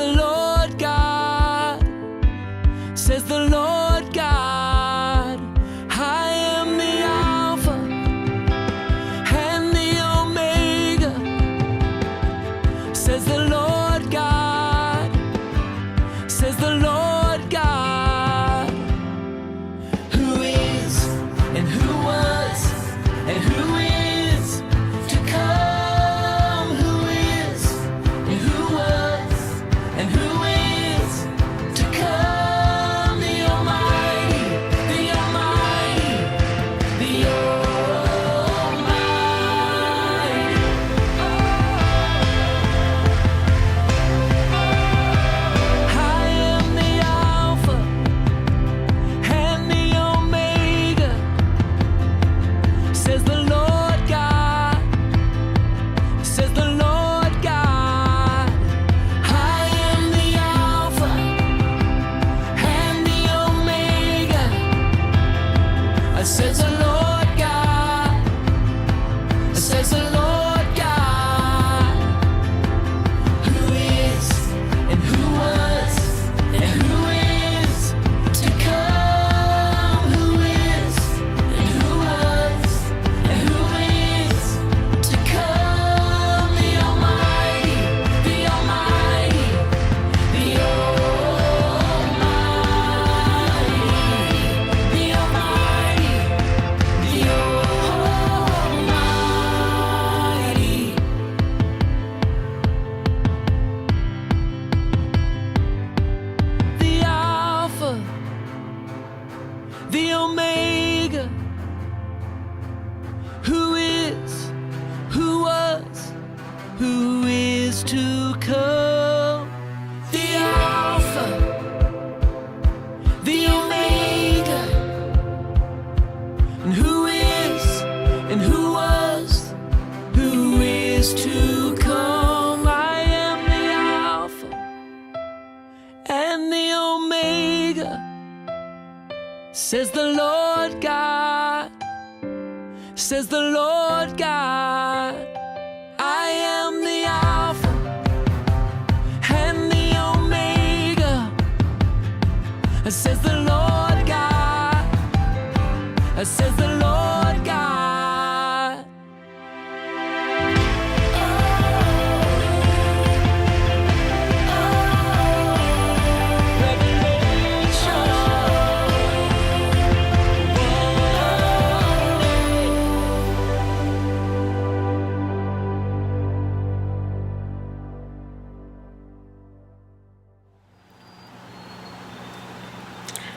the Lord God, says the Lord God, I am the Alpha and the Omega, says the Lord God, says the Lord God, who is and who was and who is to come, who is and who was and who is to come, the Almighty, the Almighty, the Almighty. I am the Alpha and the Omega, says the Lord God, says the Lord God. I am the Alpha and the Omega, says the Lord God, says the Lord God, who is and who was and who is to come, who is and who was and who is to come, the Almighty, the Almighty, the Almighty, the Almighty, the Almighty. The Alpha, the Omega, who is, who was, who is to come. The Alpha, the Omega, and who is and who was, who is to come. I am the Alpha and the Omega, says the Lord God, says the Lord God. I am the Alpha and the Omega, says the Lord God, says the Lord God.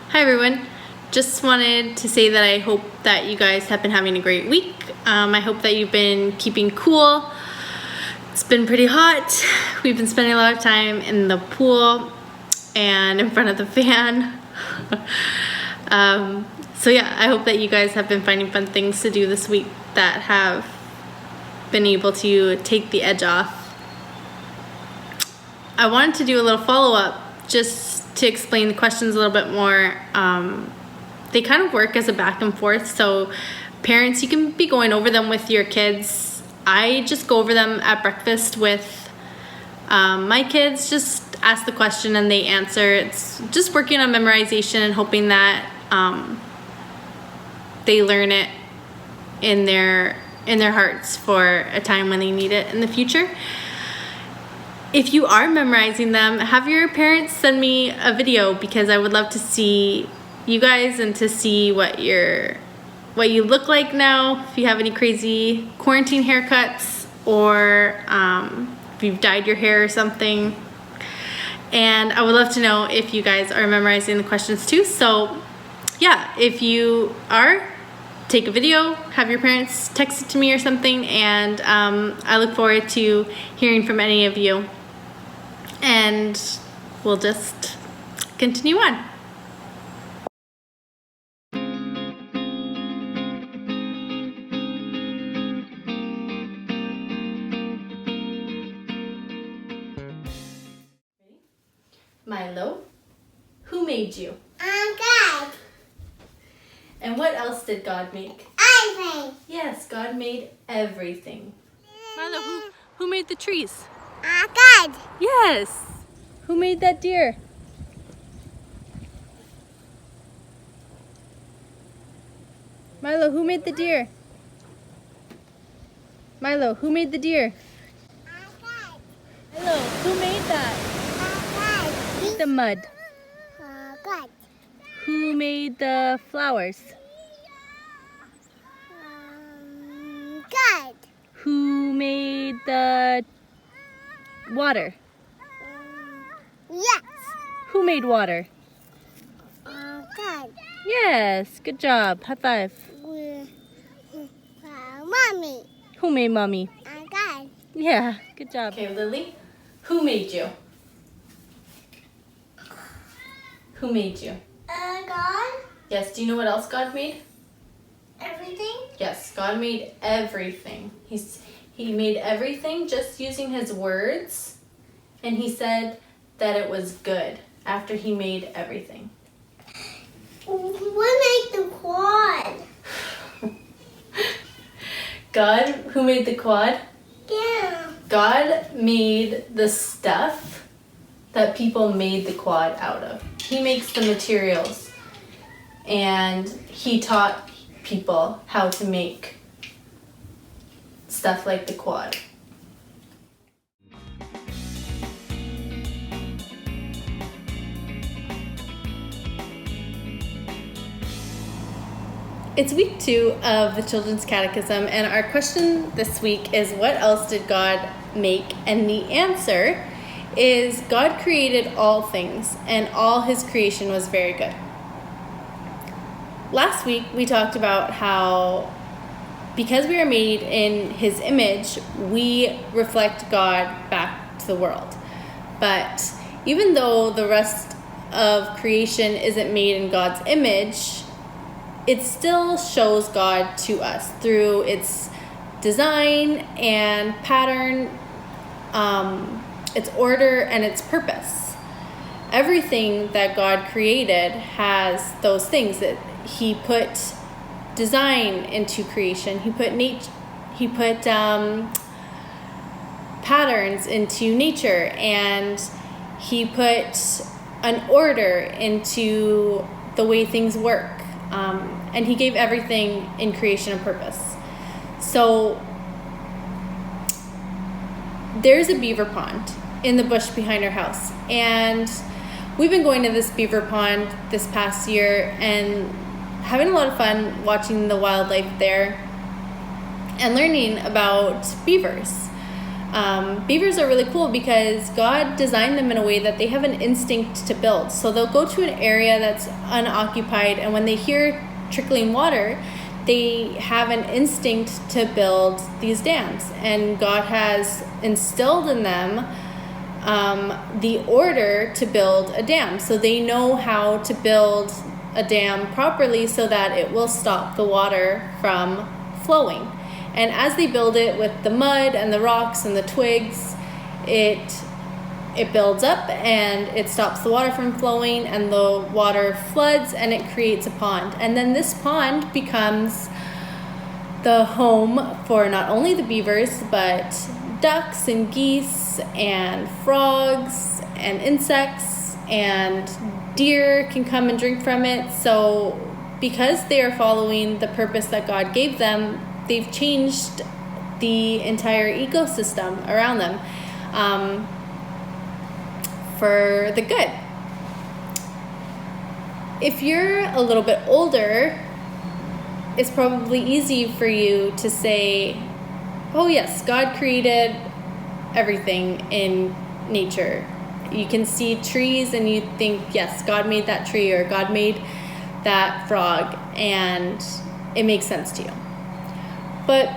Hi everyone, just wanted to say that I hope that you guys have been having a great week. I hope that you've been keeping cool. It's been pretty hot. We've been spending a lot of time in the pool and in front of the fan. So yeah, I hope that you guys have been finding fun things to do this week that have been able to take the edge off. I wanted to do a little follow-up just to explain the questions a little bit more. They kind of work as a back and forth, so parents, you can be going over them with your kids. I just go over them at breakfast with my kids, just ask the question and they answer. It's just working on memorization and hoping that they learn it in their hearts for a time when they need it in the future. If you are memorizing them, have your parents send me a video, because I would love to see you guys and to see what you look like now, if you have any crazy quarantine haircuts, or if you've dyed your hair or something. And I would love to know if you guys are memorizing the questions too. So yeah, if you are, take a video, have your parents text it to me or something, and I look forward to hearing from any of you. And we'll just continue on. Milo, who made you? God. And what else did God make? Everything. Yes, God made everything. Milo, who made the trees? God. Yes. Who made that deer? Milo, who made the deer? Milo, who made the deer? Milo, who made that? The mud. God. Who made the flowers? God. Who made the water? Yes. Who made water? God. Yes, good job. High five. Mommy. Who made mommy? God. Yeah, good job. Okay, Lily, who made you? Who made you? God. Yes, do you know what else God made? Everything. Yes, God made everything. He made everything just using his words, and he said that it was good after he made everything. What made the quad? God, who made the quad? Yeah. God made the stuff that people made the quad out of. He makes the materials, and he taught people how to make stuff like the quad. It's week 2 of the Children's Catechism, and our question this week is, what else did God make? And the answer is, God created all things, and all his creation was very good. Last week, we talked about how because we are made in his image, we reflect God back to the world. But even though the rest of creation isn't made in God's image, it still shows God to us through its design and pattern, its order, and its purpose. Everything that God created has those things. That he put design into creation. He put patterns into nature, and he put an order into the way things work. And he gave everything in creation a purpose. So there's a beaver pond in the bush behind our house, and we've been going to this beaver pond this past year and having a lot of fun watching the wildlife there and learning about beavers. Beavers are really cool because God designed them in a way that they have an instinct to build. So they'll go to an area that's unoccupied, and when they hear trickling water, they have an instinct to build these dams. And God has instilled in them the order to build a dam. So they know how to build a dam properly so that it will stop the water from flowing. And as they build it with the mud and the rocks and the twigs, it builds up and it stops the water from flowing, and the water floods and it creates a pond. And then this pond becomes the home for not only the beavers, but ducks and geese and frogs and insects, and deer can come and drink from it. So because they are following the purpose that God gave them, they've changed the entire ecosystem around them for the good. If you're a little bit older, it's probably easy for you to say, oh yes, God created everything in nature. You can see trees and you think, yes, God made that tree, or God made that frog, and it makes sense to you. But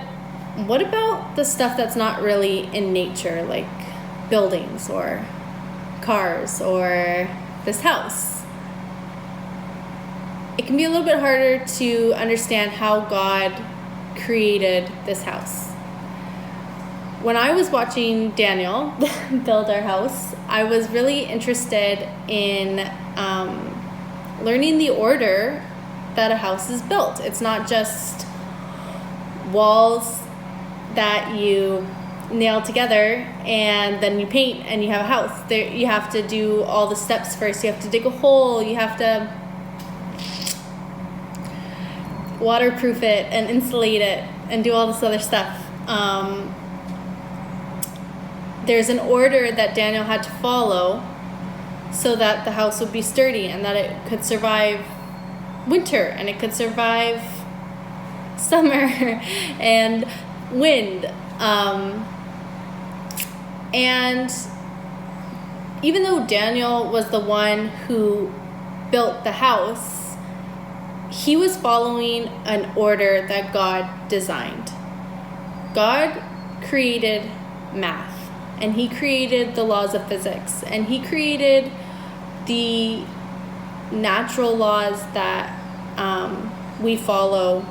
what about the stuff that's not really in nature, like buildings or cars or this house? It can be a little bit harder to understand how God created this house. When I was watching Daniel build our house, I was really interested in learning the order that a house is built. It's not just walls that you nail together, and then you paint and you have a house. There, you have to do all the steps first. You have to dig a hole. You have to waterproof it and insulate it and do all this other stuff. There's an order that Daniel had to follow so that the house would be sturdy and that it could survive winter and it could survive summer and wind. And even though Daniel was the one who built the house, he was following an order that God designed. God created math, and he created the laws of physics, and he created the natural laws that we follow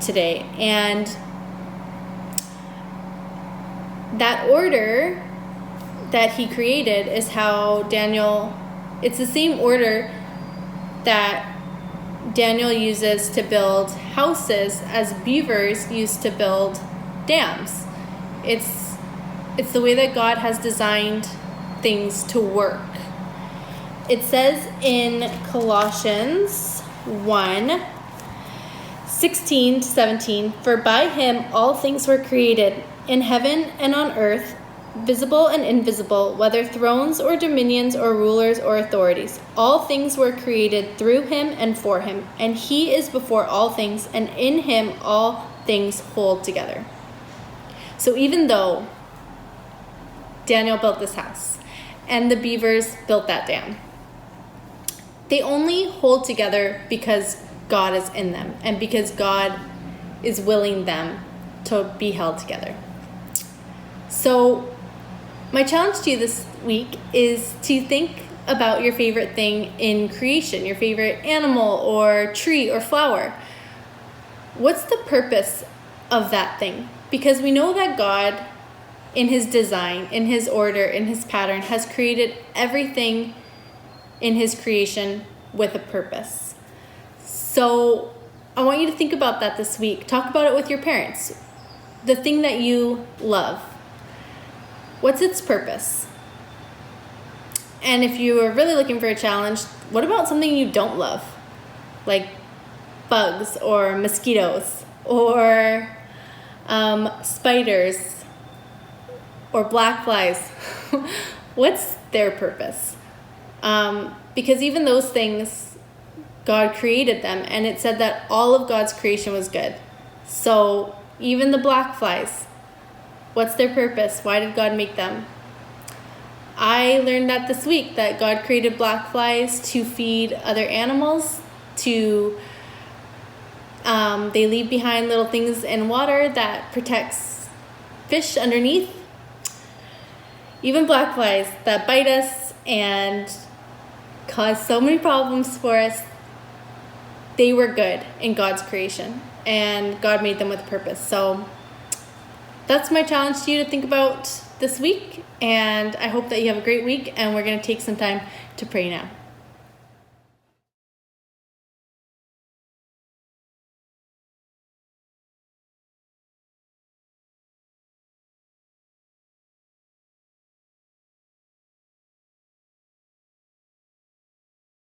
today. And that order that he created is how Daniel, it's the same order that Daniel uses to build houses as beavers used to build dams. It's the way that God has designed things to work. It says in Colossians 1:16-17, "For by him all things were created, in heaven and on earth, visible and invisible, whether thrones or dominions or rulers or authorities. All things were created through him and for him, and he is before all things, and in him all things hold together." So even though Daniel built this house and the beavers built that dam, they only hold together because God is in them and because God is willing them to be held together. So my challenge to you this week is to think about your favorite thing in creation, your favorite animal or tree or flower. What's the purpose of that thing? Because we know that God, in his design, in his order, in his pattern, has created everything in his creation with a purpose. So I want you to think about that this week. Talk about it with your parents. The thing that you love. What's its purpose? And if you are really looking for a challenge, what about something you don't love? Like bugs or mosquitoes or spiders or black flies. What's their purpose? Because even those things, God created them, and it said that all of God's creation was good. So even the black flies, what's their purpose? Why did God make them? I learned that this week, that God created black flies to feed other animals, they leave behind little things in water that protects fish underneath. Even black flies that bite us and cause so many problems for us, they were good in God's creation, and God made them with a purpose. So that's my challenge to you to think about this week, and I hope that you have a great week, and we're going to take some time to pray now.